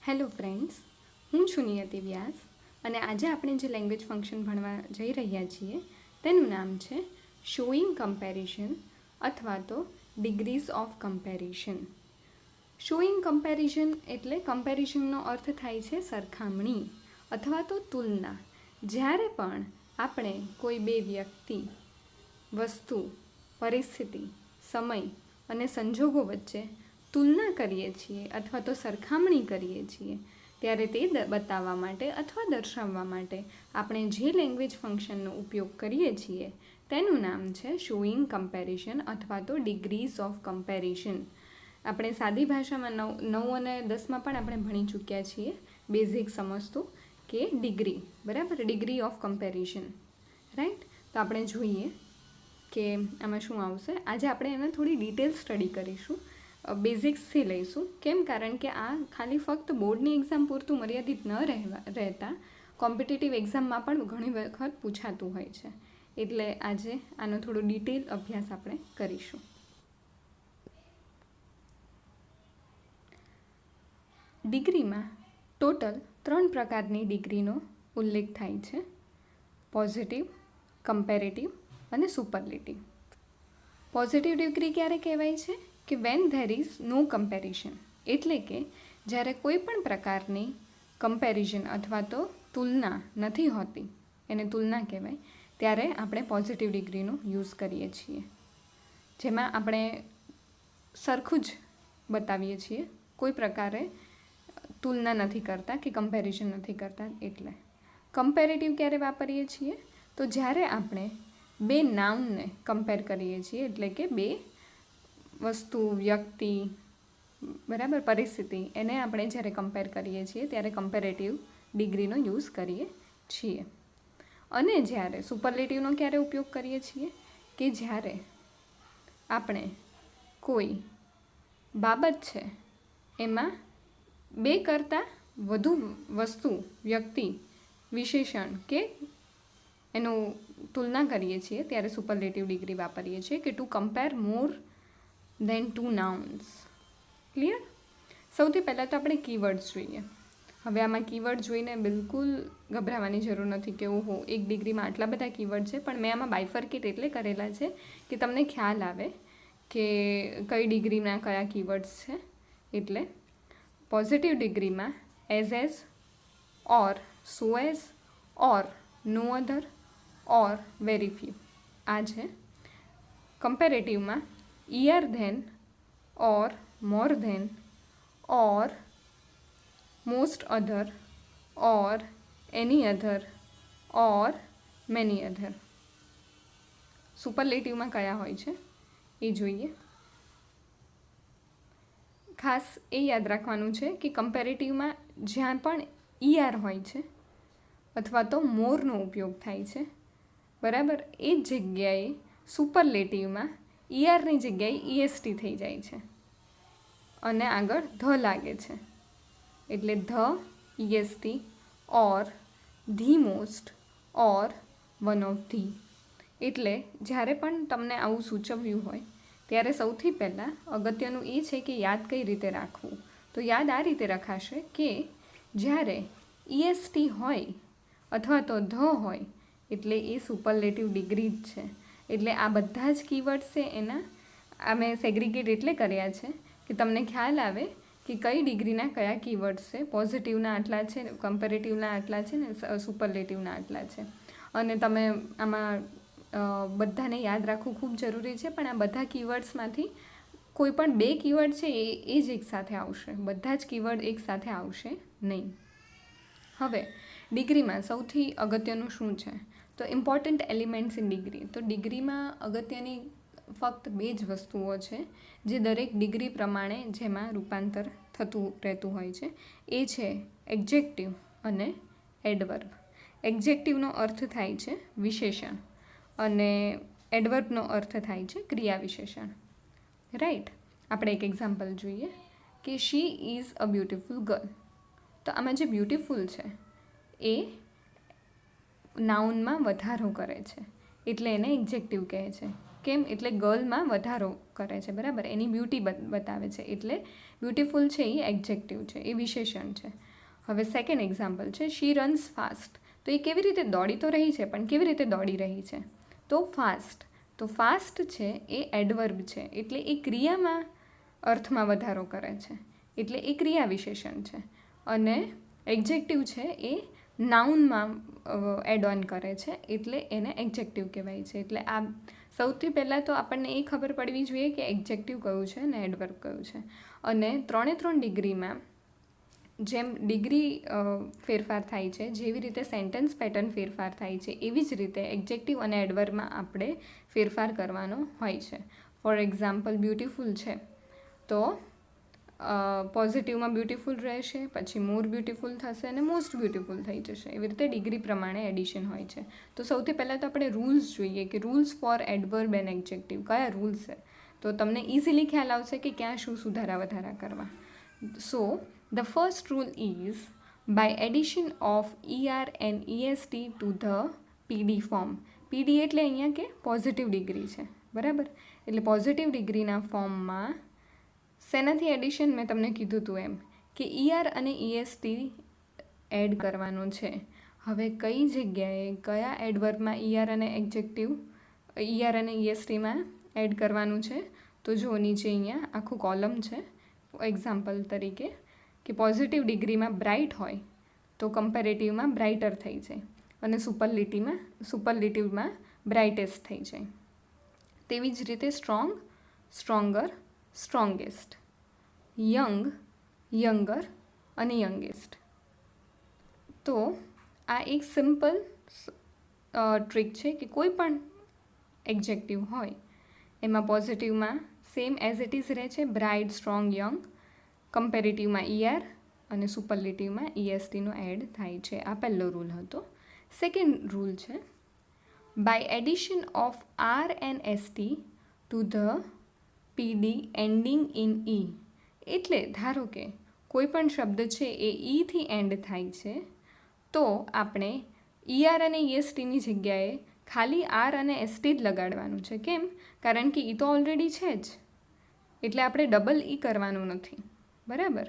Hello friends, હું છું નિયતિ વ્યાસ અને આજે આપણે જે લેંગ્વેજ ફંક્શન ભણવા જઈ રહ્યા છીએ તેનું નામ છે શોઈંગ કમ્પેરિઝન અથવા તો degrees of comparison. Showing comparison એટલે કમ્પેરિઝનનો અર્થ થાય છે સરખામણી અથવા તો તુલના. જ્યારે પણ આપણે કોઈ બે વ્યક્તિ, વસ્તુ, પરિસ્થિતિ, સમય અને સંજોગો વચ્ચે તુલના કરીએ છીએ અથવા તો સરખામણી કરીએ છીએ ત્યારે તે બતાવવા માટે અથવા દર્શાવવા માટે આપણે જે લેંગ્વેજ ફંક્શનનો ઉપયોગ કરીએ છીએ તેનું નામ છે શોઈંગ કમ્પેરિઝન અથવા તો ડિગ્રીઝ ઓફ કમ્પેરિઝન. આપણે સાદી ભાષામાં 9 અને 10માં પણ આપણે ભણી ચૂક્યા છીએ બેઝિક સમજતું કે ડિગ્રી, બરાબર, ડિગ્રી ઓફ કમ્પેરિઝન, રાઈટ. તો આપણે જોઈએ કે આમાં શું આવશે. આજે આપણે એને થોડી ડિટેલ સ્ટડી કરીશું, બેઝિક્સથી લઈશું. કેમ? કારણ કે આ ખાલી ફક્ત બોર્ડની એક્ઝામ પૂરતું મર્યાદિત ન રહેતા કોમ્પિટિટિવ એક્ઝામમાં પણ ઘણી વખત પૂછાતું હોય છે. એટલે આજે આનો થોડો ડિટેલ અભ્યાસ આપણે કરીશું. ડિગ્રીમાં ટોટલ 3 પ્રકારની ડિગ્રીનો ઉલ્લેખ થાય છે: પોઝિટિવ, કમ્પેરેટિવ અને સુપરલેટિવ. પોઝિટિવ ડિગ્રી ક્યારે કહેવાય છે? કે when there is no comparison, એટલે કે જ્યારે કોઈ પણ પ્રકારની કમ્પેરિઝન અથવા તો તુલના નથી હોતી, એને તુલના કહેવાય, ત્યારે આપણે પોઝિટિવ ડિગ્રીનો યુઝ કરીએ છીએ. જેમાં આપણે સરખું જ બતાવીએ છીએ, કોઈ પ્રકારે તુલના નથી કરતા કે કમ્પેરિઝન નથી કરતા. એટલે કમ્પેરેટિવ ક્યારે વાપરીએ છીએ? તો જ્યારે આપણે બે નાઉનને કમ્પેર કરીએ છીએ, એટલે કે બે વસ્તુ, વ્યક્તિ, બરાબર, પરિસ્થિતિ, એને આપણે જ્યારે કમ્પેર કરીએ છીએ ત્યારે કમ્પેરેટિવ ડિગ્રીનો યુઝ કરીએ છીએ. અને જ્યારે સુપરલેટિવનો ક્યારે ઉપયોગ કરીએ છીએ? કે જ્યારે આપણે કોઈ બાબત છે એમાં બે કરતાં વધુ વસ્તુ, વ્યક્તિ, વિશેષણ કે એનું તુલના કરીએ છીએ ત્યારે સુપરલેટિવ ડિગ્રી વાપરીએ છીએ કે to compare more than 2 nouns. Clear? સૌથી પહેલાં તો આપણે કીવર્ડ્સ જોઈએ. હવે આમાં કીવર્ડ જોઈને બિલકુલ ગભરાવાની જરૂર નથી કે ઓહો, એક ડિગ્રીમાં આટલા બધા કીવર્ડ છે. પણ મેં આમાં બાયફર્કેટ એટલે કરેલા છે કે તમને ખ્યાલ આવે કે કઈ ડિગ્રીના કયા કીવર્ડ્સ છે. એટલે પોઝિટિવ ડિગ્રીમાં એઝ, ઓર, સો એઝ, ઓર, નો અધર, ઓર, વેરી ફ્યુ આ છે. કમ્પેરેટિવમાં ઈયર ધેન, ઓર, મોર ધેન, ઓર, મોસ્ટ અધર, ઓર, એની અધર, ઓર, મેની અધર. સુપરલેટિવમાં કયા હોય છે એ જોઈએ. ખાસ એ યાદ રાખવાનું છે કે કમ્પેરેટિવમાં જ્યાં પણ ઈઆર હોય છે અથવા તો મોરનો ઉપયોગ થાય છે, બરાબર, એ જ જગ્યાએ સુપરલેટિવમાં ઈઆરની જગ્યાએ ઈએસટી થઈ જાય છે અને આગળ ધ લાગે છે. એટલે the, EST, or, the most, or, one of the. એટલે જ્યારે પણ તમને આવું સૂચવ્યું હોય ત્યારે સૌથી પહેલાં અગત્યનું એ છે કે યાદ કઈ રીતે રાખવું. તો યાદ આ રીતે રખાશે કે જ્યારે ઈએસટી હોય અથવા તો ધ હોય એટલે એ સુપરલેટિવ ડિગ્રી જ છે. એટલે આ બધા જ કીવર્ડ્સ છે એના અમે સેગ્રીગેટ એટલે કર્યા છે કે તમને ખ્યાલ આવે કે કઈ ડિગ્રીના કયા કીવર્ડ્સ છે. પોઝિટિવના આટલા છે, કમ્પેરેટિવના આટલા છે ને સુપરલેટિવના આટલા છે. અને તમે આમાં બધાને યાદ રાખવું ખૂબ જરૂરી છે. પણ આ બધા કીવર્ડ્સમાંથી કોઈ પણ બે કીવર્ડ છે એ જ એકસાથે આવશે, બધા જ કીવર્ડ એકસાથે આવશે નહીં. હવે ડિગ્રીમાં સૌથી અગત્યનું શું છે? તો ઇમ્પોર્ટન્ટ એલિમેન્ટ્સ ઇન ડિગ્રી. તો ડિગ્રીમાં અગત્યની ફક્ત 2 જ વસ્તુઓ છે જે દરેક ડિગ્રી પ્રમાણે જેમાં રૂપાંતર થતું રહેતું હોય છે. એ છે એડજેક્ટિવ અને એડવર્બ. એડજેક્ટિવનો અર્થ થાય છે વિશેષણ અને એડવર્બનો અર્થ થાય છે ક્રિયા વિશેષણ, રાઈટ. આપણે એક એક્ઝામ્પલ જોઈએ કે she is a beautiful girl. તો આમાં જે બ્યુટિફુલ છે એ નાઉનમાં વધારો કરે છે એટલે એને એડજેક્ટિવ કહે છે. કેમ? એટલે ગર્લમાં વધારો કરે છે, બરાબર, એની બ્યુટી બતાવે છે, એટલે બ્યુટીફુલ છે એ એડજેક્ટિવ છે, એ વિશેષણ છે. હવે સેકન્ડ એક્ઝામ્પલ છે શી રન્સ ફાસ્ટ. તો એ કેવી રીતે દોડી તો રહી છે, પણ કેવી રીતે દોડી રહી છે? તો ફાસ્ટ. તો ફાસ્ટ છે એ એડવર્બ છે, એટલે એ ક્રિયામાં અર્થમાં વધારો કરે છે, એટલે એ ક્રિયા વિશેષણ છે. અને એડજેક્ટિવ છે એ નાઉનમાં એડ ઓન કરે છે, એટલે એને એડજેક્ટિવ કહેવાય છે. એટલે આ સૌથી પહેલાં તો આપણને એ ખબર પડવી જોઈએ કે એડજેક્ટિવ કયું છે અને એડવર્બ કયું છે. અને 3 ડિગ્રીમાં જેમ ડિગ્રી ફેરફાર થાય છે, જેવી રીતે સેન્ટેન્સ પેટર્ન ફેરફાર થાય છે, એવી જ રીતે એડજેક્ટિવ અને એડવર્બમાં આપણે ફેરફાર કરવાનો હોય છે. ફોર એક્ઝામ્પલ બ્યુટીફુલ છે તો પોઝિટિવમાં બ્યુટીફુલ રહેશે, પછી મોર બ્યુટીફુલ થશે અને મોસ્ટ બ્યુટીફુલ થઈ જશે. એવી રીતે ડિગ્રી પ્રમાણે એડિશન હોય છે. તો સૌથી પહેલાં તો આપણે રૂલ્સ જોઈએ કે rules four adverb and adjective કયા રૂલ્સ છે, તો તમને ઇઝીલી ખ્યાલ આવશે કે ક્યાં શું સુધારા વધારા કરવા. So the first rule is by addition of ER and EST to the PD form. PD એટલે અહીંયા કે પોઝિટિવ ડિગ્રી છે, બરાબર, એટલે પોઝિટિવ ડિગ્રીના ફોર્મમાં શેનાથી એડિશન? મેં તમને કીધું હતું એમ કે ER અને EST એડ કરવાનું છે. હવે કઈ જગ્યાએ કયા એડવર્બમાં ER અને એડજેક્ટિવ ER અને ESTમાં એડ કરવાનું છે? તો જો નીચે અહીંયા આખું કોલમ છે. એક્ઝામ્પલ તરીકે કે પોઝિટિવ ડિગ્રીમાં બ્રાઇટ હોય તો કમ્પેરેટિવમાં બ્રાઇટર થઈ જાય અને સુપરલેટિવમાં બ્રાઇટેસ્ટ થઈ જાય. તેવી જ રીતે strong, stronger, strongest, young, younger અને યંગેસ્ટ. તો આ એક સિમ્પલ ટ્રીક છે કે કોઈ પણ એડજેક્ટિવ હોય એમાં પોઝિટિવમાં સેમ એઝ ઇટ ઇઝ રહે છે, બ્રાઇટ, સ્ટ્રોંગ, યંગ, કમ્પેરેટિવમાં ER અને સુપરલેટિવમાં ESTનો એડ થાય છે. આ પહેલો રૂલ હતો. સેકન્ડ રૂલ છે by addition of R and ST to the PD ending in E. એટલે ધારો કે કોઈ પણ શબ્દ છે એ થી એન્ડ થાય છે તો આપણે ER અને ESTની જગ્યાએ ખાલી R અને ST જ લગાડવાનું છે. કેમ? કારણ કે તો ઓલરેડી છે જ, એટલે આપણે ડબલ કરવાનું નથી, બરાબર.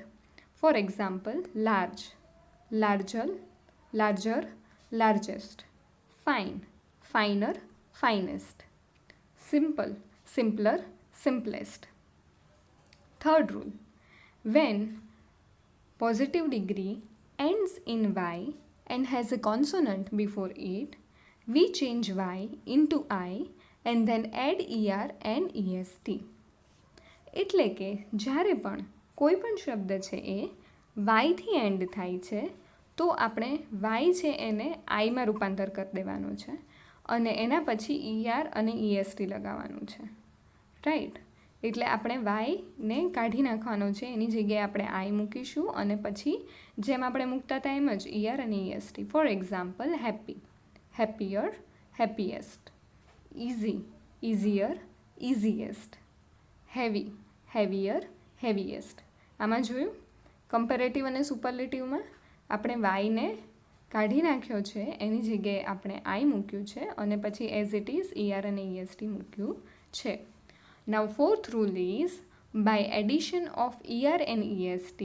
For example large, larger, larger, largest, fine, finer, finest, simple, simpler, simplest. Third rule, when positive degree ends in Y and has a consonant before it, we change Y into I and then add ER and EST. એટલે કે જ્યારે પણ કોઈ પણ શબ્દ છે એ વાયથી and થાય છે તો આપણે વાય છે એને આઈમાં રૂપાંતર કરી દેવાનું છે અને એના પછી ER અને EST લગાવવાનું છે, રાઈટ. એટલે આપણે વાયને કાઢી નાખવાનો છે, એની જગ્યાએ આપણે આઈ મૂકીશું અને પછી જેમ આપણે મૂકતા હતા એમ જ ER અને EST. For example happy, happier, happiest, easy, easier, easiest, heavy, heavier, heaviest. આમાં જોયું કમ્પેરેટિવ અને સુપરલેટિવમાં આપણે વાયને કાઢી નાખ્યો છે, એની જગ્યાએ આપણે આઈ મૂક્યું છે અને પછી એઝ ઇટ ઇઝ ER અને EST મૂક્યું છે. Now fourth rule is by addition of ER and EST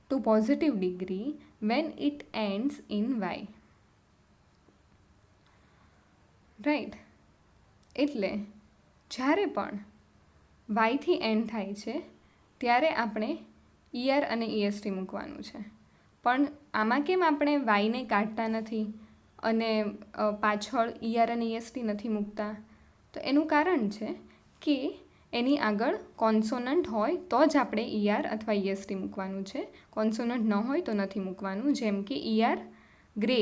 to positive degree when it ends in Y. Right. એટલે જ્યારે પણ વાયથી એન્ડ થાય છે ત્યારે આપણે ER અને EST મૂકવાનું છે. પણ આમાં કેમ આપણે વાયને કાઢતા નથી અને પાછળ ER અને EST નથી મૂકતા? તો એનું કારણ છે કે એની આગળ કોન્સોનન્ટ હોય તો જ આપણે ER અથવા EST મૂકવાનું છે, કોન્સોનન્ટ ન હોય તો નથી મૂકવાનું. જેમ કે ER ગ્રે,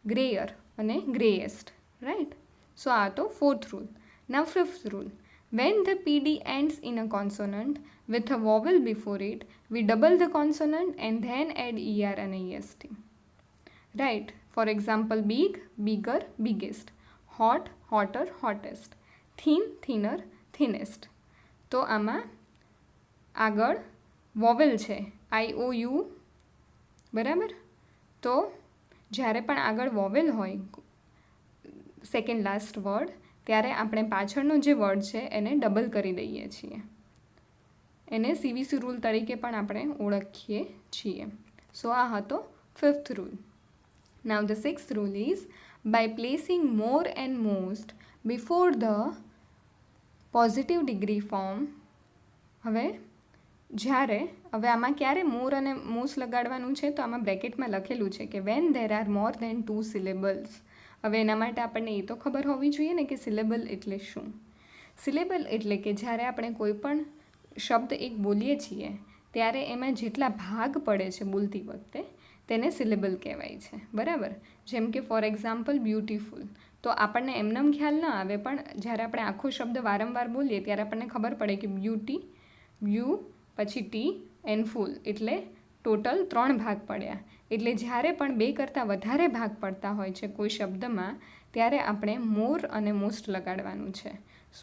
ગ્રેયર અને ગ્રેએસ્ટ, રાઈટ. સો આ તો fourth rule. Now fifth rule, when the PD ends in a consonant with a vowel before it, we double the consonant and then add ER and EST. Right. For example, big, bigger, biggest, hot, hotter, hottest, thin, thinner, thinnest. તો આમાં આગળ vowel છે IOU, બરાબર. તો જ્યારે પણ આગળ vowel હોય સેકન્ડ લાસ્ટ વર્ડ ત્યારે આપણે પાછળનો જે વર્ડ છે એને ડબલ કરી દઈએ છીએ. એને CVC રૂલ તરીકે પણ આપણે ઓળખીએ છીએ. સો આ હતો 5th rule. Now the 6th rule is by placing more and most before the positive degree form. હવે આમાં ક્યારે મોર અને મોસ્ટ લગાડવાનું છે, તો આમાં બ્રેકેટમાં લખેલું છે કે when there are more than 2 સિલેબલ્સ. હવે એના માટે આપણને એ તો ખબર હોવી જોઈએ ને કે સિલેબલ એટલે શું. સિલેબલ એટલે કે જ્યારે આપણે કોઈ પણ શબ્દ એક બોલીએ છીએ ત્યારે એમાં જેટલા ભાગ પડે છે બોલતી વખતે તેને સિલેબલ કહેવાય છે. બરાબર. જેમ કે ફોર એક્ઝામ્પલ બ્યુટીફુલ, તો આપણને એમનેમ ખ્યાલ ન આવે, પણ જ્યારે આપણે આખો શબ્દ વારંવાર બોલીએ ત્યારે આપણને ખબર પડે કે બ્યુટી, બ્યુ, પછી ટી એન્ડ ફૂલ, એટલે ટોટલ 3 ભાગ પડ્યા. એટલે જ્યારે પણ 2 કરતાં વધારે ભાગ પડતા હોય છે કોઈ શબ્દમાં ત્યારે આપણે મોર અને મોસ્ટ લગાડવાનું છે.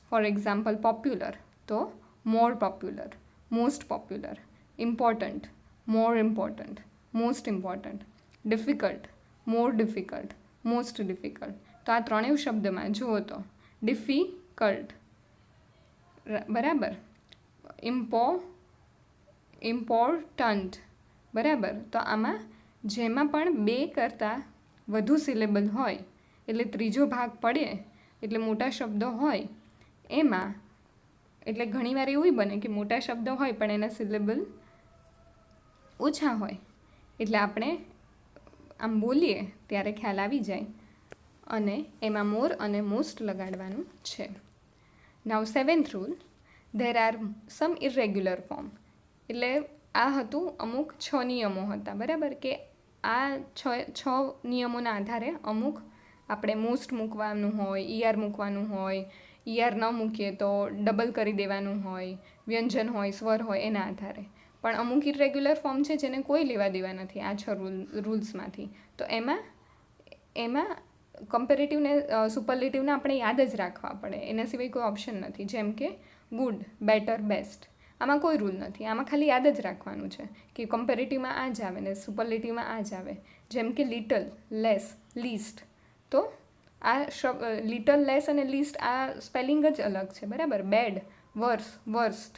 ફોર એક્ઝામ્પલ પોપ્યુલર, તો more popular, most popular. Important, more important, most important. Difficult, more difficult, most difficult. તો આ ત્રણેય શબ્દમાં જુઓ તો ડિફિકલ્ટ, બરાબર, ઇમ્પોર્ટન્ટ, બરાબર. તો આમાં જેમાં પણ 2 કરતાં વધુ સિલેબલ હોય, એટલે ત્રીજો ભાગ પડે, એટલે મોટા શબ્દો હોય એમાં, એટલે ઘણીવાર એવું બને કે મોટા શબ્દો હોય પણ એના સિલેબલ ઓછા હોય, એટલે આપણે આમ બોલીએ ત્યારે ખ્યાલ આવી જાય અને એમાં મોર અને મોસ્ટ લગાડવાનું છે. નાઉ 7th rule, there are some irregular form. એટલે આ હતું અમુક 6 નિયમો હતા, બરાબર, કે આ 6 નિયમોના આધારે અમુક આપણે મોસ્ટ મૂકવાનું હોય, મૂકવાનું હોય, ન મૂકીએ તો ડબલ કરી દેવાનું હોય, વ્યંજન હોય, સ્વર હોય, એના આધારે. પણ અમુક ઇરેગ્યુલર ફોર્મ છે જેને કોઈ લેવા દેવા નથી આ 6 રૂલ્સમાંથી. તો એમાં કમ્પેરેટિવ ને સુપરલેટિવને આપણે યાદ જ રાખવા પડે, એના સિવાય કોઈ ઓપ્શન નથી. જેમ કે ગુડ, બેટર, બેસ્ટ, આમાં કોઈ રૂલ નથી, આમાં ખાલી યાદ જ રાખવાનું છે કે કમ્પેરેટિવમાં આ જ આવે ને સુપરલેટિવમાં આ જ આવે. જેમ કે લિટલ, લેસ, લીસ્ટ, તો આ લિટલ, લેસ અને લીસ્ટ આ સ્પેલિંગ જ અલગ છે, બરાબર. બેડ, વર્સ, વર્સ્ટ,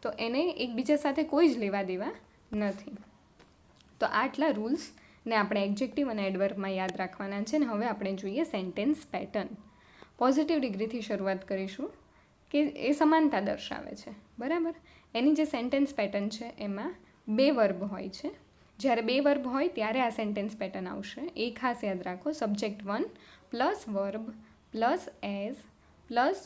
તો એને એકબીજા સાથે કોઈ જ લેવા દેવા નથી. તો આટલા રૂલ્સને આપણે એડજેક્ટિવ અને એડવર્બમાં યાદ રાખવાના છે. ને હવે આપણે જોઈએ સેન્ટેન્સ પેટર્ન. પોઝિટિવ ડિગ્રીથી શરૂઆત કરીશું કે એ સમાનતા દર્શાવે છે, બરાબર. એની જે સેન્ટેન્સ પેટર્ન છે એમાં 2 વર્બ હોય છે. જ્યારે 2 વર્બ હોય ત્યારે આ સેન્ટેન્સ પેટર્ન આવશે. એ ખાસ યાદ રાખો. Subject 1 plus verb plus as plus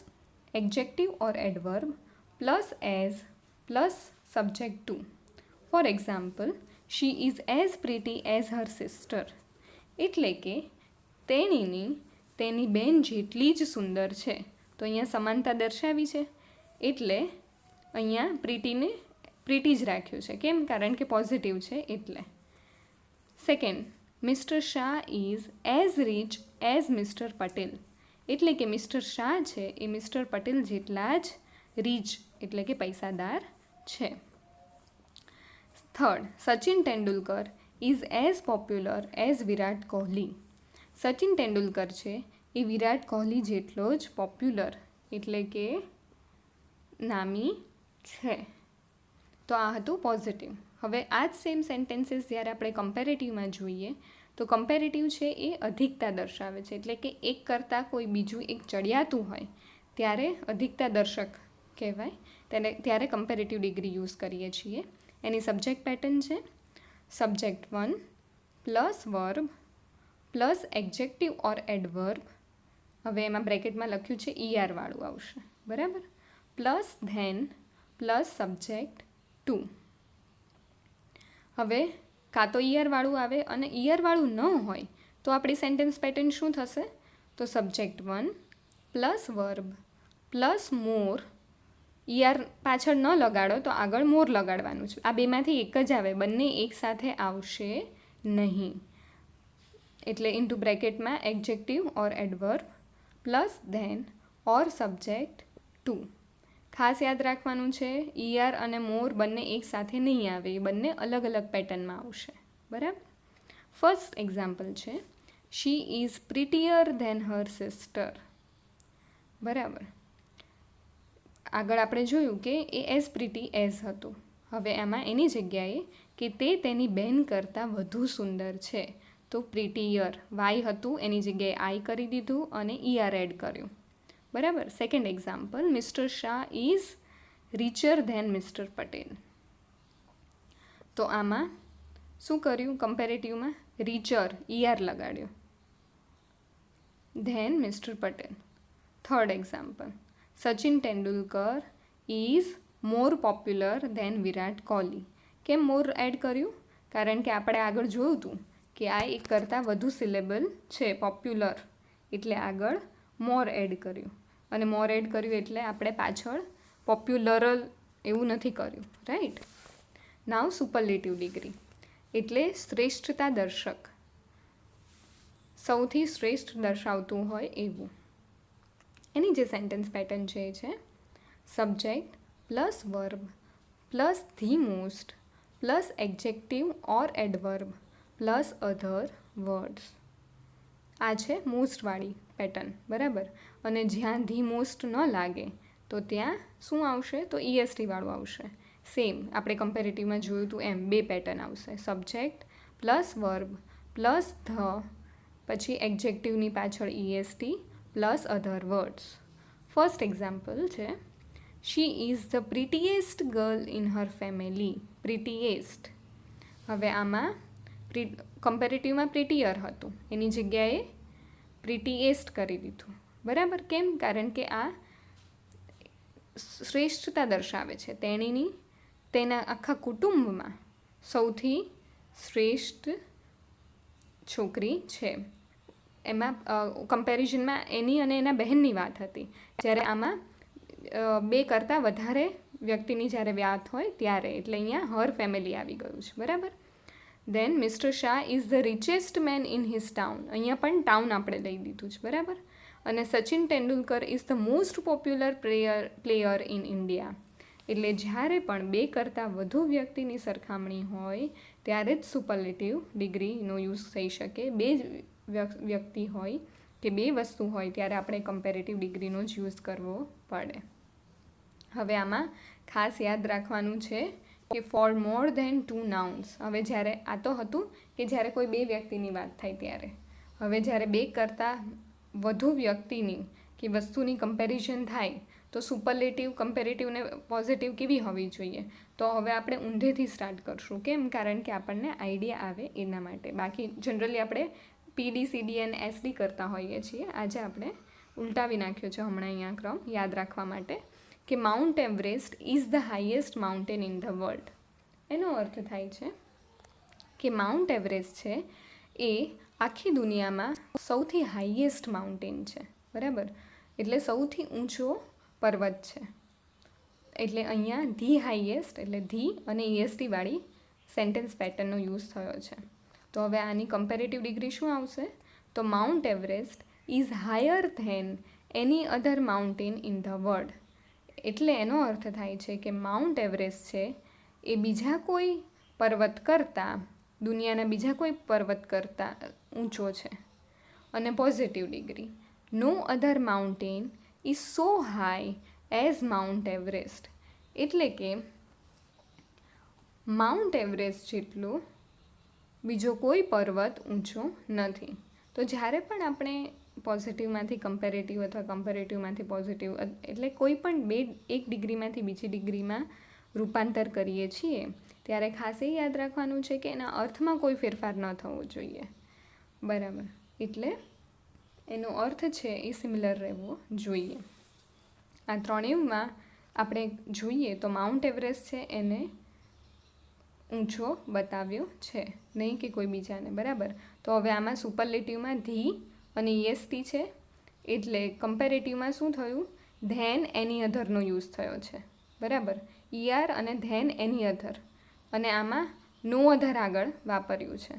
adjective or adverb plus as plus subject 2. For example, she is as pretty as her sister. એટલે કે તેની બેન જેટલી જ સુંદર છે. તો અહીંયા સમાનતા દર્શાવી છે એટલે અહીંયા પ્રીટી જ રાખ્યું છે. કેમ? કારણ કે પોઝિટિવ છે એટલે. Second, mister Shah is as rich as mister Patel. એટલે કે મિસ્ટર શાહ છે એ મિસ્ટર પટેલ જેટલા જ રીચ એટલે કે પૈસાદાર છે. Third, Sachin Tendulkar is as popular as Virat Kohli. Sachin Tendulkar છે એ વિરાટ કોહલી જેટલો જ પોપ્યુલર એટલે કે નામી છે. તો આ હતું પોઝિટિવ. હવે આ જ સેમ સેન્ટેન્સીસ જ્યારે આપણે કમ્પેરેટિવમાં જોઈએ તો કમ્પેરેટિવ છે એ અધિકતા દર્શાવે છે. એટલે કે એક કરતાં કોઈ બીજું એક ચડિયાતું હોય ત્યારે અધિકતા દર્શક કહેવાય. ત્યારે કમ્પેરેટિવ ડિગ્રી યુઝ કરીએ છીએ. એની સબ્જેક્ટ પેટર્ન છે subject 1 plus verb plus adjective or adverb. હવે એમાં બ્રેકેટમાં લખ્યું છે વાળું આવશે, બરાબર. Plus than plus subject 2. હવે કાં તો વાળું આવે અને વાળું ન હોય તો આપણી સેન્ટેન્સ પેટર્ન શું થશે? તો સબ્જેક્ટ 1 પ્લસ વર્બ પ્લસ મોર. પાછળ ન લગાડો તો આગળ મોર લગાડવાનું છે. આ બેમાંથી એક જ આવે, બંને એકસાથે આવશે નહીં. એટલે ઇન્ટુ બ્રેકેટમાં adjective or adverb plus than or subject 2. ખાસ યાદ રાખવાનું છે અને મોર બંને એકસાથે નહીં આવે, એ બંને અલગ અલગ પેટર્નમાં આવશે, બરાબર. ફર્સ્ટ એક્ઝામ્પલ છે she is prettier than her sister. બરાબર. આગળ આપણે જોયું કે એ એઝ પ્રીટી એઝ હતું. હવે એમાં એની જગ્યાએ કે તે તેની બહેન કરતાં વધુ સુંદર છે, તો પ્રીટીયર વાય હતું એની જગ્યાએ આઈ કરી દીધું અને ઈઆર એડ કર્યું. બરાબર. Second example, mister Shah is richer than mister Patel. તો આમાં શું કર્યું? કમ્પેરેટિવમાં richer ઈઆર લગાડ્યો than mister Patel. Third example, Sachin Tendulkar is more popular than Virat Kohli. કેમ મોર એડ કર્યું? કારણ કે આપણે આગળ જોયું હતું કે આ એક કરતાં વધુ સિલેબલ છે, પોપ્યુલર, એટલે આગળ મોર એડ કર્યું. અને મોર એડ કર્યું એટલે આપણે પાછળ પોપ્યુલર એવું નથી કર્યું, રાઈટ. નાવ સુપરલેટિવ ડિગ્રી એટલે શ્રેષ્ઠતા દર્શક, સૌથી શ્રેષ્ઠ દર્શાવતું હોય એવું. એની જે સેન્ટેન્સ પેટર્ન છે એ છે subject plus verb plus the most plus adjective or adverb plus other words. આ છે મોસ્ટવાળી પેટર્ન, બરાબર. અને જ્યાં ધી મોસ્ટ ન લાગે તો ત્યાં શું આવશે? તો EST વાળું આવશે. સેમ આપણે કમ્પેરેટિવમાં જોયું હતું એમ બે પેટર્ન આવશે, subject plus verb plus the, પછી એડજેક્ટિવની પાછળ EST plus other words. First example છે she is the prettiest girl in her family. Prettiest. હવે આમાં કમ્પેરેટિવમાં પ્રીટીયર હતું એની જગ્યાએ પ્રીટીએસ્ટ કરી દીધું, બરાબર. કેમ? કારણ કે આ શ્રેષ્ઠતા દર્શાવે છે, તેના આખા કુટુંબમાં સૌથી શ્રેષ્ઠ છોકરી છે. એમાં કમ્પેરિઝનમાં એની અને એના બહેનની વાત હતી, જ્યારે આમાં બે કરતાં વધારે વ્યક્તિની જ્યારે વાત હોય ત્યારે, એટલે અહીંયા હર ફેમિલી આવી ગયું છે, બરાબર. Then mister Shah is the richest man in his town. અહીંયા પણ ટાઉન આપણે લઈ દીધું છે, બરાબર. અને Sachin Tendulkar is the most popular player in India. એટલે જ્યારે પણ બે કરતાં વધુ વ્યક્તિની સરખામણી હોય ત્યારે જ સુપરલેટિવ ડિગ્રીનો યુઝ થઈ શકે. બે જ વ્યક્તિ હોય કે બે વસ્તુ હોય ત્યારે આપણે કમ્પેરેટિવ ડિગ્રીનો જ યુઝ કરવો પડે. હવે આમાં ખાસ યાદ રાખવાનું છે કે ફોર મોર ધેન 2 નાઉન્સ. હવે જ્યારે આ તો હતું કે જ્યારે કોઈ બે વ્યક્તિની વાત થાય ત્યારે, હવે જ્યારે બે કરતાં વધુ વ્યક્તિની કે વસ્તુની કમ્પેરિઝન થાય તો સુપરલેટિવ, કમ્પેરેટિવ ને પોઝિટિવ કેવી હોવી જોઈએ? તો હવે આપણે ઊંધેથી સ્ટાર્ટ કરશું. કેમ? કારણ કે આપણને આઈડિયા આવે એના માટે. બાકી જનરલી આપણે PD, CD અને SD કરતા હોઈએ છીએ. આજે આપણે ઉલટાવી નાખ્યો છે હમણાં અહીંયા ક્રમ યાદ રાખવા માટે કે mount Everest is the highest mountain in the world. એનો અર્થ થાય છે કે માઉન્ટ એવરેસ્ટ છે એ આખી દુનિયામાં સૌથી હાઈએસ્ટ માઉન્ટેન છે, બરાબર. એટલે સૌથી ઊંચો પર્વત છે. એટલે અહીંયા ધી હાઈએસ્ટ એટલે ધી અને EST વાળી સેન્ટેન્સ પેટર્નનો યુઝ થયો છે. તો હવે આની કમ્પેરેટિવ ડિગ્રી શું આવશે? તો Mount Everest is higher than any other mountain in the world. એટલે એનો અર્થ થાય છે કે માઉન્ટ એવરેસ્ટ છે એ બીજા કોઈ પર્વત કરતાં, દુનિયાના બીજા કોઈ પર્વત કરતાં ઊંચો છે. અને positive degree, no other mountain is so high as Mount Everest. એટલે કે માઉન્ટ એવરેસ્ટ જેટલું બીજો કોઈ પર્વત ઊંચો નથી. તો જ્યારે પણ આપણે પોઝિટિવમાંથી કમ્પેરેટિવ અથવા કમ્પેરેટિવમાંથી પોઝિટિવ એટલે કોઈ પણ એક ડિગ્રીમાંથી બીજી ડિગ્રીમાં રૂપાંતર કરીએ છીએ ત્યારે ખાસ એ યાદ રાખવાનું છે કે એના અર્થમાં કોઈ ફેરફાર ન થવો જોઈએ, બરાબર. એટલે એનો અર્થ છે એ સિમિલર રહેવો જોઈએ. આ ત્રણેયમાં આપણે જોઈએ તો માઉન્ટ એવરેસ્ટ છે એને ઊંચો બતાવ્યો છે, નહીં કે કોઈ બીજાને, બરાબર. તો હવે આમાં સુપરલેટિવમાં ધી અને EST છે, એટલે કમ્પેરેટિવમાં શું થયું? ધેન એની અધરનો યુઝ થયો છે, બરાબર. ER અને ધેન એની અધર, અને આમાં નો અધર આગળ વાપર્યું છે.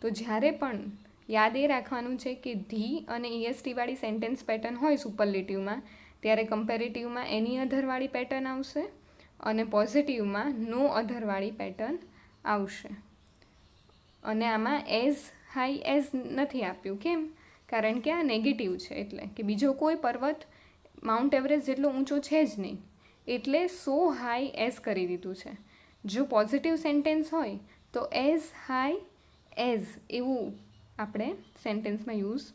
તો જ્યારે પણ યાદ એ રાખવાનું છે કે ધી અને EST વાળી સેન્ટેન્સ પેટર્ન હોય સુપરલેટિવમાં ત્યારે કમ્પેરેટિવમાં એની અધરવાળી પેટર્ન આવશે અને પોઝિટિવમાં નો અધરવાળી પેટર્ન આવશે. અને આમાં એઝ હાઈ એઝ નથી આપ્યું. કેમ? કારણ કે આ નેગેટિવ છે, એટલે કે બીજો કોઈ પર્વત માઉન્ટ એવરેસ્ટ જેટલો ઊંચો છે જ નહીં, એટલે સો હાઈ એઝ કરી દીધું છે. જો પોઝિટિવ સેન્ટેન્સ હોય તો એઝ હાઈ એઝ એવું આપણે સેન્ટેન્સમાં યુઝ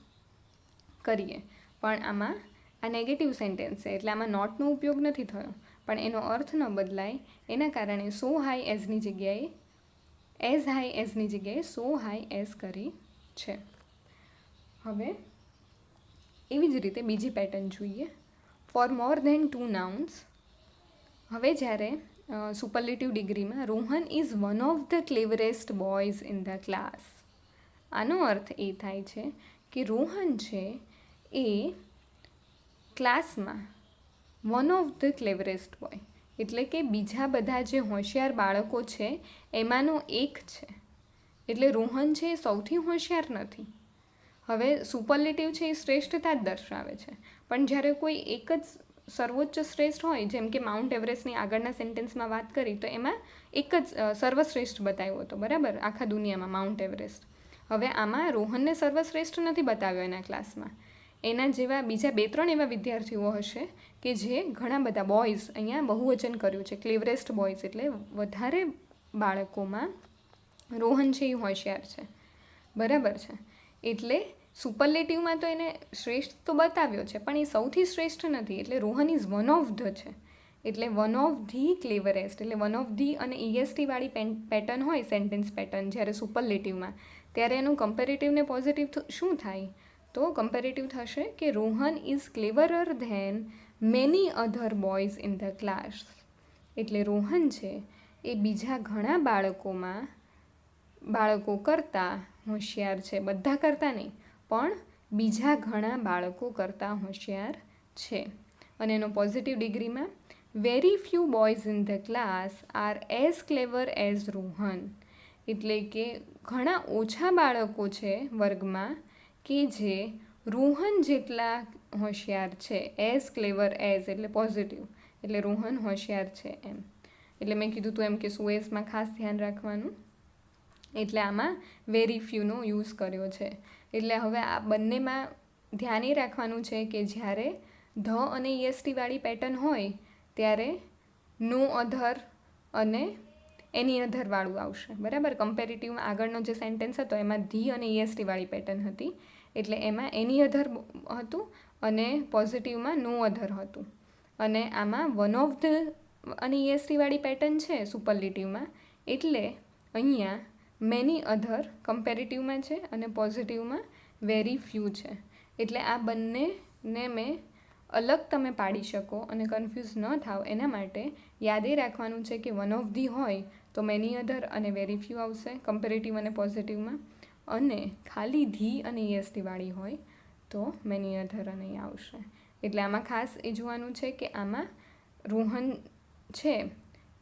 કરીએ, પણ આમાં આ નેગેટિવ સેન્ટેન્સ છે એટલે આમાં નોટનો ઉપયોગ નથી થયો, પણ એનો અર્થ ન બદલાય એના કારણે સો હાઈ એઝની જગ્યાએ એઝ હાઈ એઝની જગ્યાએ સો હાઈ એઝ કરી છે. હવે એવી જ રીતે બીજી પેટર્ન જોઈએ. For more than 2 nouns. હવે જ્યારે સુપરલેટિવ ડિગ્રીમાં Rohan is one of the cleverest boys in the class, આનો અર્થ એ થાય છે કે રોહન છે એ ક્લાસમાં one of the cleverest boy, એટલે કે બીજા બધા જે હોશિયાર બાળકો છે એમાંનો એક છે. એટલે રોહન છે એ સૌથી હોશિયાર નથી. હવે સુપરલેટિવ છે એ શ્રેષ્ઠતા જ દર્શાવે છે, પણ જ્યારે કોઈ એક જ સર્વોચ્ચ શ્રેષ્ઠ હોય, જેમ કે માઉન્ટ એવરેસ્ટની આગળના સેન્ટેન્સમાં વાત કરી તો એમાં એક જ સર્વશ્રેષ્ઠ બતાવ્યો હતો, બરાબર, આખા દુનિયામાં માઉન્ટ એવરેસ્ટ. હવે આમાં રોહનને સર્વશ્રેષ્ઠ નથી બતાવ્યો એના ક્લાસમાં. એના જેવા બીજા 2-3 એવા વિદ્યાર્થીઓ હશે કે જે ઘણા બધા બોયઝ, અહીંયા બહુવચન કર્યું છે, ક્લેવરેસ્ટ બોયઝ એટલે વધારે બાળકોમાં રોહન છે એ હોશિયાર છે, બરાબર છે. એટલે સુપરલેટિવમાં તો એને શ્રેષ્ઠ તો બતાવ્યો છે, પણ એ સૌથી શ્રેષ્ઠ નથી. એટલે Rohan is one of the છે, એટલે વન ઓફ ધી ક્લેવરેસ્ટ, એટલે વન ઓફ ધી અને ESTવાળી પેટર્ન હોય સેન્ટેન્સ પેટર્ન જ્યારે સુપરલેટિવમાં, ત્યારે એનું કમ્પેરેટિવ ને પોઝિટિવ શું થાય? તો કમ્પેરેટિવ થશે કે Rohan is cleverer than many other boys in the class. એટલે રોહન છે એ બીજા ઘણા બાળકો કરતાં હોશિયાર છે, બધા કરતાં નહીં પણ બીજા ઘણા બાળકો કરતાં હોશિયાર છે. અને એનો પોઝિટિવ ડિગ્રીમાં very few boys in the class are as clever as Rohan, એટલે કે ઘણા ઓછા બાળકો છે વર્ગમાં કે જે રોહન જેટલા હોશિયાર છે. એઝ ક્લેવર એઝ એટલે પોઝિટિવ, એટલે રોહન હોશિયાર છે એમ. એટલે મેં કીધું તું એમ કે સુએસમાં ખાસ ધ્યાન રાખવાનું, એટલે આમાં વેરી ફ્યુનો યુઝ કર્યો છે. એટલે હવે આ બંનેમાં ધ્યાન એ રાખવાનું છે કે જ્યારે ધ અને ESTવાળી પેટર્ન હોય ત્યારે નો અધર અને એની અધરવાળું આવશે, બરાબર. કમ્પેરેટિવમાં આગળનો જે સેન્ટેન્સ હતો એમાં ધી અને ESTવાળી પેટર્ન હતી, એટલે એમાં એની અધર હતું અને પોઝિટિવમાં નો અધર હતું. અને આમાં વન ઓફ ધ અને ESTવાળી પેટર્ન છે સુપરલેટિવમાં, એટલે અહીંયા મેની અધર કમ્પેરેટિવમાં છે અને પોઝિટિવમાં વેરી ફ્યુ છે. એટલે આ બંનેને મેં અલગ તમે પાડી શકો અને કન્ફ્યુઝ ન થાવ એના માટે યાદ એ રાખવાનું છે કે વન ઓફ ધી હોય તો મેની અધર અને વેરી ફ્યુ આવશે કમ્પેરેટિવ અને પોઝિટિવમાં, અને ખાલી ધી અને ESTવાળી હોય તો મેની અધર અને આવશે. એટલે આમાં ખાસ એ જોવાનું છે કે આમાં રોહન છે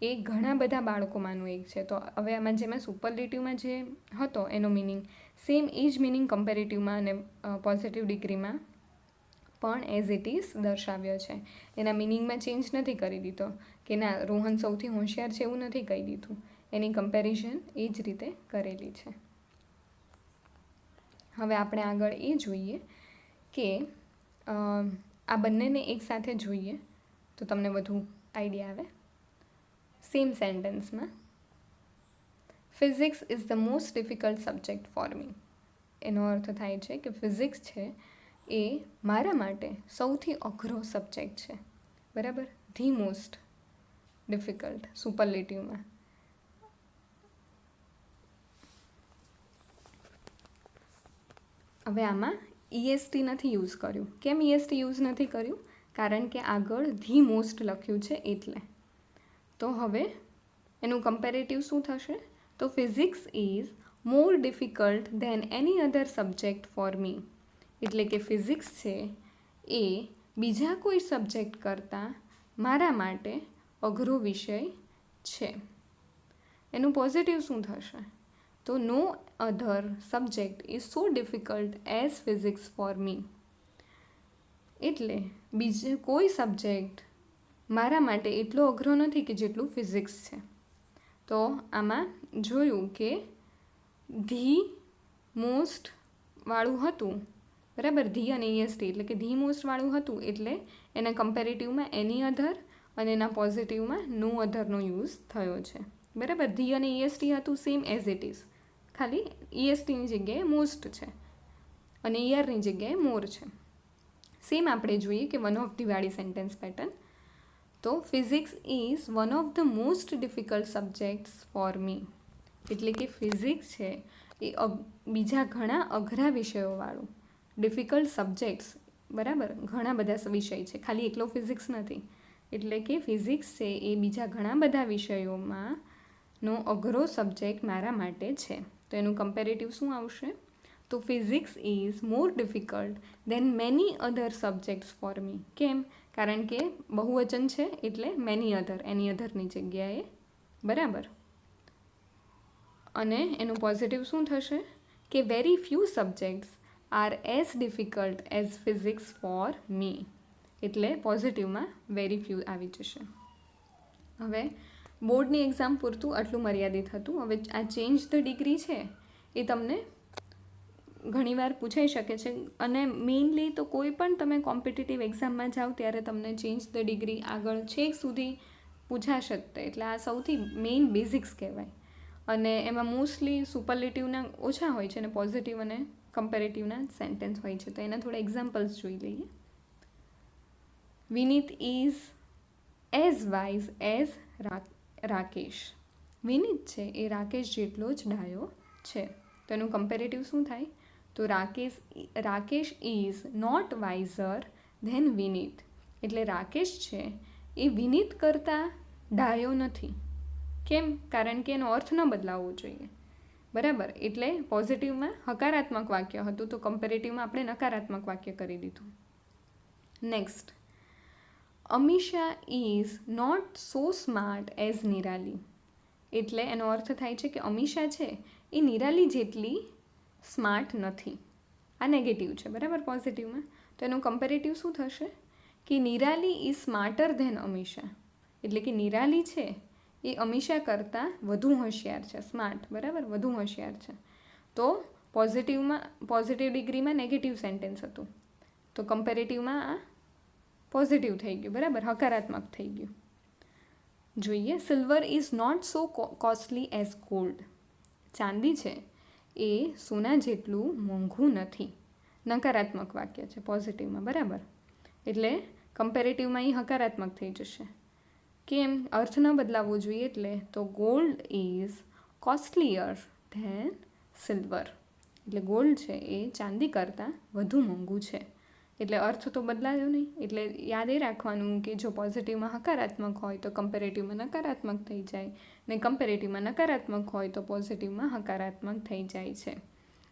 એ ઘણા બધા બાળકોમાંનું એક છે. તો હવે આમાં જેમાં સુપરલેટિવમાં જે હતો એનો મિનિંગ સેમ એ જ મિનિંગ કમ્પેરેટિવમાં અને પોઝિટિવ ડિગ્રીમાં પણ એઝ ઇટ ઇઝ દર્શાવ્યો છે. એના મિનિંગમાં ચેન્જ નથી કરી દીધો કે ના રોહન સૌથી હોશિયાર છે એવું નથી કહી દીધું, એની કમ્પેરિઝન એ જ રીતે કરેલી છે. હવે આપણે આગળ એ જોઈએ કે આ બંનેને એકસાથે જોઈએ તો તમને વધુ આઈડિયા આવે. સેમ સેન્ટેન્સમાં physics is the most difficult subject for me. એનો અર્થ થાય છે કે ફિઝિક્સ છે એ મારા માટે સૌથી અઘરો સબ્જેક્ટ છે, બરાબર. ધી મોસ્ટ ડિફિકલ્ટ સુપરલેટિવમાં. હવે આમાં EST નથી યુઝ કર્યું. કેમ EST યુઝ નથી કર્યું? કારણ કે આગળ ધી મોસ્ટ લખ્યું છે એટલે. તો હવે એનું કમ્પેરેટિવ શું થશે? તો physics is more difficult than any other subject for me. એટલે કે ફિઝિક્સ છે એ બીજા કોઈ સબ્જેક્ટ કરતાં મારા માટે અઘરો વિષય છે. એનું પોઝિટિવ શું થશે? તો no other subject is so difficult as physics for me. એટલે બીજે કોઈ સબ્જેક્ટ મારા માટે એટલો અઘરો નથી કે જેટલું ફિઝિક્સ છે. તો આમાં જોયું કે ધી મોસ્ટ વાળું હતું બરાબર. ધી અને EST એટલે કે ધી મોસ્ટવાળું હતું એટલે એના કમ્પેરેટિવમાં એની અધર અને એના પોઝિટિવમાં નો અધરનો યુઝ થયો છે. બરાબર. ધી અને EST હતું સેમ એઝ ઇટ ઇઝ, ખાલી ESTની જગ્યાએ મોસ્ટ છે અને ERની જગ્યાએ મોર છે. સેમ આપણે જોઈએ કે one of the sentence pattern. તો physics is one of the most difficult subjects for me. એટલે કે ફિઝિક્સ છે એ બીજા ઘણા અઘરા વિષયોવાળું ડિફિકલ્ટ સબ્જેક્ટ્સ, બરાબર, ઘણા બધા વિષય છે, ખાલી એકલો ફિઝિક્સ નથી. એટલે કે ફિઝિક્સ છે એ બીજા ઘણા બધા વિષયોમાંનો અઘરો સબ્જેક્ટ મારા માટે છે. તો એનું કમ્પેરેટિવ શું આવશે? તો physics is more difficult than many other subjects for me. કેમ? કારણ કે બહુવચન છે એટલે મેની અધર, એની અધરની જગ્યાએ, બરાબર. અને એનું પોઝિટિવ શું થશે કે very few subjects are as difficult as physics for me. એટલે પોઝિટિવમાં વેરી ફ્યુ આવી જશે. હવે બોર્ડની એક્ઝામ પૂરતું આટલું મર્યાદિત હતું. હવે આ ચેન્જ ધ ડિગ્રી છે એ તમને ઘણીવાર પૂછાઈ શકે છે અને મેઇનલી તો કોઈ પણ તમે કોમ્પિટિટિવ એક્ઝામમાં જાઓ ત્યારે તમને ચેન્જ ધ ડિગ્રી આગળ છેક સુધી પૂછાશે જ. એટલે આ સૌથી મેઇન બેઝિક્સ કહેવાય અને એમાં મોસ્ટલી સુપરલેટિવના ઓછા હોય છે અને પોઝિટિવ અને કમ્પેરેટિવના સેન્ટેન્સ હોય છે. તો એના થોડા એક્ઝામ્પલ્સ જોઈ લઈએ. Vineet is as wise as Rakesh. Vineet છે એ રાકેશ જેટલો જ ડાયો છે. તો એનું કમ્પેરેટિવ શું થાય? તો રાકેશ ઇઝ નોટ વાઇઝર ધેન વિનીત. એટલે રાકેશ છે એ વિનીત કરતાં ડાયો નથી. કેમ? કારણ કે એનો અર્થ ન બદલાવવો જોઈએ, બરાબર. એટલે પોઝિટિવમાં હકારાત્મક વાક્ય હતું તો કમ્પેરેટિવમાં આપણે નકારાત્મક વાક્ય કરી દીધું. Next, Amisha is not so smart as Nirali. એટલે એનો અર્થ થાય છે કે અમીશા છે એ નિરાલી જેટલી સ્માર્ટ નથી. આ નેગેટિવ છે, બરાબર, પોઝિટિવમાં. તો એનું કમ્પેરેટિવ શું થશે કે Nirali is smarter than Amisha. એટલે કે નિરાલી છે એ અમીશા કરતાં વધુ હોશિયાર છે, સ્માર્ટ, બરાબર, વધુ હોશિયાર છે. તો પોઝિટિવ ડિગ્રીમાં નેગેટિવ સેન્ટેન્સ હતું તો કમ્પેરેટિવમાં આ પોઝિટિવ થઈ ગયું, બરાબર, હકારાત્મક થઈ ગયું. જોઈએ, silver is not so costly as gold. ચાંદી છે એ સોના જેટલું મોંઘું નથી. નકારાત્મક વાક્ય છે પોઝિટિવમાં, બરાબર. એટલે કમ્પેરેટિવમાં એ હકારાત્મક થઈ જશે. કેમ? અર્થ ન બદલાવવો જોઈએ એટલે. તો ગોલ્ડ ઇઝ કોસ્ટલીયર ધેન સિલ્વર. એટલે ગોલ્ડ છે એ ચાંદી કરતાં વધુ મોંઘું છે. એટલે અર્થ તો બદલાયો નહીં. એટલે યાદ એ રાખવાનું કે જો પોઝિટિવમાં હકારાત્મક હોય તો કમ્પેરેટિવમાં નકારાત્મક થઈ જાય ને કમ્પેરેટિવમાં નકારાત્મક હોય તો પોઝિટિવમાં હકારાત્મક થઈ જાય છે.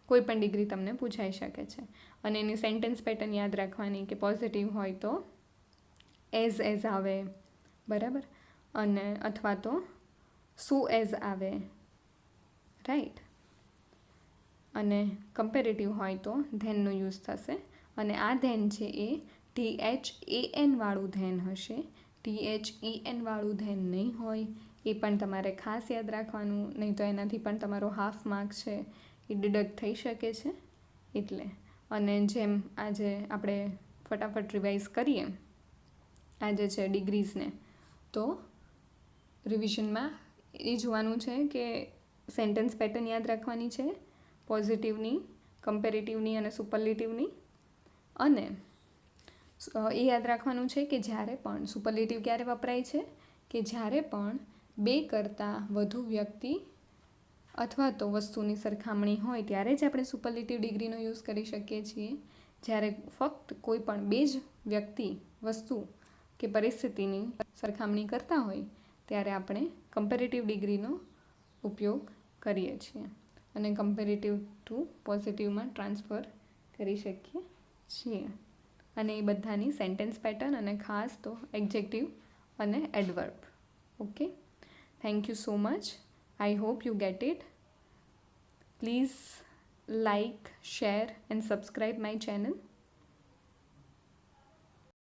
કોઈ પણ ડિગ્રી તમને પૂછાઈ શકે છે. અને એની સેન્ટેન્સ પેટર્ન યાદ રાખવાની કે પોઝિટિવ હોય તો એઝ આવે, બરાબર, અને અથવા તો સો એઝ આવે, રાઈટ. અને કમ્પેરેટિવ હોય તો ધેનનો યુઝ થશે. અને આ ધેન છે એ THAN વાળું ધેન હશે. THEN વાળું ધેન નહીં હોય. એ પણ તમારે ખાસ યાદ રાખવાનું, નહીં તો એનાથી પણ તમારો હાફ માર્ક છે એ ડિડક્ટ થઈ શકે છે. એટલે અને જેમ આજે આપણે ફટાફટ રિવાઇઝ કરીએ આજે છે ડિગ્રીઝને, તો રિવિઝનમાં એ જોવાનું છે કે સેન્ટેન્સ પેટર્ન યાદ રાખવાની છે પોઝિટિવની, કમ્પેરેટિવની અને સુપરલેટિવની. અને એ યાદ રાખવાનું છે કે જ્યારે પણ સુપરલેટિવ ક્યારે વપરાય છે કે જ્યારે પણ બે કરતાં વધુ વ્યક્તિ અથવા તો વસ્તુની સરખામણી હોય ત્યારે જ આપણે સુપરલેટિવ ડિગ્રીનો યુઝ કરી શકીએ છીએ. જ્યારે ફક્ત કોઈ પણ બે જ વ્યક્તિ, વસ્તુ કે પરિસ્થિતિની સરખામણી કરતા હોય ત્યારે આપણે કમ્પેરેટિવ ડિગ્રીનો ઉપયોગ કરીએ છીએ અને કમ્પેરેટિવ ટુ પોઝિટિવમાં ટ્રાન્સફર કરી શકીએ છીએ. અને એ બધાની સેન્ટેન્સ પેટર્ન અને ખાસ તો એડજેક્ટિવ અને adverb. Okay, thank you so much. I hope you get it. Please like, share and subscribe my channel.